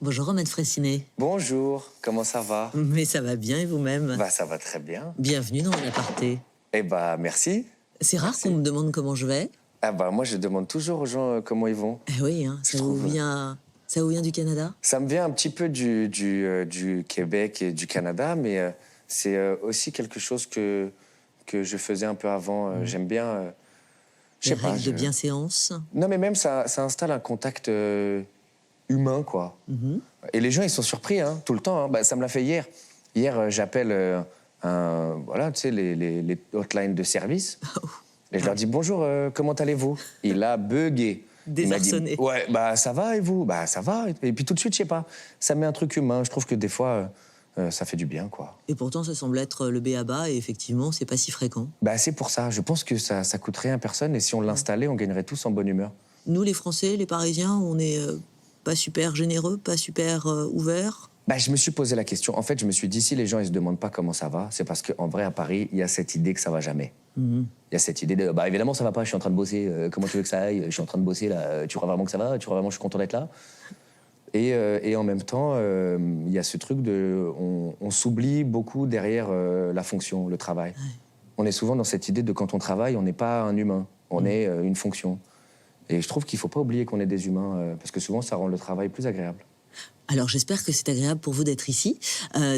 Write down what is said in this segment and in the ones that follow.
Bonjour Romain Fraissinet. Bonjour, comment ça va? Mais ça va bien et vous-même? Ça va très bien. Bienvenue dans mon aparté. Merci. C'est rare qu'on me demande comment je vais. Moi je demande toujours aux gens comment ils vont. Eh oui, hein, ça vous vient du Canada? Ça me vient un petit peu du Québec et du Canada, mais c'est aussi quelque chose que je faisais un peu avant. J'aime bien... Les règles de bienséance? Non, mais même ça installe un contact humain, quoi. Et les gens, ils sont surpris, hein, tout le temps. Hein. Ça me l'a fait hier. Hier, j'appelle voilà, tu sais, les hotlines de service. Et je leur dis, bonjour, comment allez-vous? Il a bugué. Désarçonné. Ouais, ça va, et vous? Ça va. Et puis tout de suite, je sais pas, ça met un truc humain. Je trouve que des fois, ça fait du bien, quoi. Et pourtant, ça semble être le b.a.-ba, et effectivement, c'est pas si fréquent. C'est pour ça. Je pense que ça coûte rien à personne, et si on l'installait, on gagnerait tous en bonne humeur. Nous, les Français, les Parisiens, on est pas super généreux, pas super ouverts. Je me suis posé la question. En fait, je me suis dit, si les gens, ils se demandent pas comment ça va, c'est parce qu'en vrai, à Paris, il y a cette idée que ça va jamais. Il y a cette idée de, évidemment, ça va pas, je suis en train de bosser, comment tu veux que ça aille? Je suis en train de bosser, là, tu crois vraiment que ça va? Tu crois vraiment que je suis content d'être là? Et en même temps, il y a ce truc de... On s'oublie beaucoup derrière la fonction, le travail. Ouais. On est souvent dans cette idée de quand on travaille, on n'est pas un humain, on est une fonction. Et je trouve qu'il faut pas oublier qu'on est des humains, parce que souvent, ça rend le travail plus agréable. Alors, j'espère que c'est agréable pour vous d'être ici.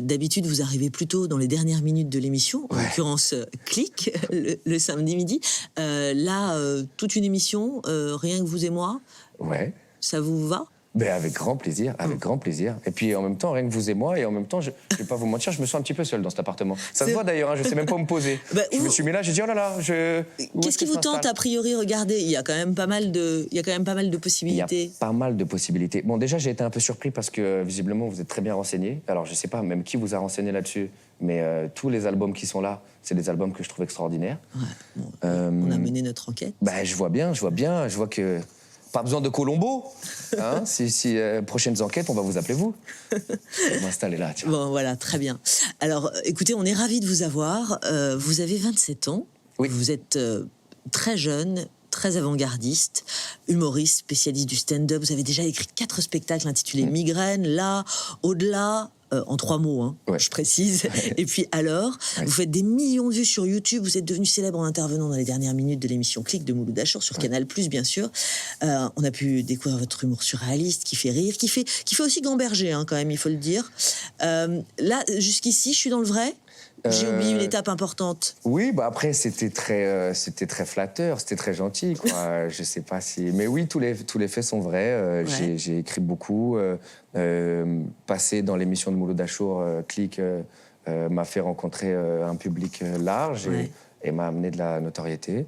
D'habitude, vous arrivez plutôt dans les dernières minutes de l'émission, en l'occurrence Clic, le samedi midi. Là, toute une émission, rien que vous et moi. Ouais. Ça vous va? Avec grand plaisir, avec grand plaisir. Et puis en même temps, rien que vous et moi, et en même temps, je vais pas vous mentir, je me sens un petit peu seul dans cet appartement. Ça se voit d'ailleurs, hein, je sais même pas où me poser. Je me suis mis là, j'ai dit oh là là, Qu'est-ce qui vous tente a priori? Regardez, il y a quand même pas mal de possibilités. Il y a pas mal de possibilités. Bon, déjà, j'ai été un peu surpris parce que visiblement, vous êtes très bien renseigné. Alors, je sais pas même qui vous a renseigné là-dessus, mais tous les albums qui sont là, c'est des albums que je trouve extraordinaires. Ouais, on a mené notre enquête. Je vois bien, je vois que... Pas besoin de Colombo, hein. Prochaines enquêtes, on va vous appeler vous. Je vais m'installer là, tiens. Bon, voilà, très bien. Alors, écoutez, on est ravis de vous avoir. Vous avez 27 ans. Oui. Vous êtes très jeune, très avant-gardiste, humoriste, spécialiste du stand-up. Vous avez déjà écrit 4 spectacles intitulés Migraine, Là, Au-delà... en 3 mots, hein, je précise. Et puis alors, vous faites des millions de vues sur YouTube, vous êtes devenu célèbre en intervenant dans les dernières minutes de l'émission Clic de Mouloud Achour sur Canal+, bien sûr. On a pu découvrir votre humour surréaliste, qui fait rire, qui fait aussi gamberger, hein, quand même, il faut le dire. Là, jusqu'ici, je suis dans le vrai? J'ai oublié une étape importante. Oui, après, c'était très flatteur, c'était très gentil, quoi. Je sais pas si... Mais oui, tous les faits sont vrais. J'ai écrit beaucoup. Passer dans l'émission de Mouloud Achour, Clic, m'a fait rencontrer un public large et m'a amené de la notoriété.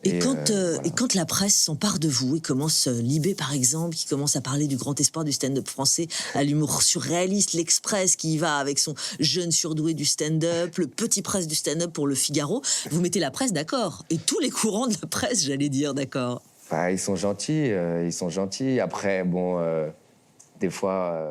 Et quand la presse s'empare de vous et commence, Libé par exemple, qui commence à parler du grand espoir du stand-up français, à l'humour surréaliste, l'Express qui y va avec son jeune surdoué du stand-up, le petit presse du stand-up pour le Figaro, vous mettez la presse d'accord. Et tous les courants de la presse, j'allais dire, d'accord. Ils sont gentils, Après, bon, des fois...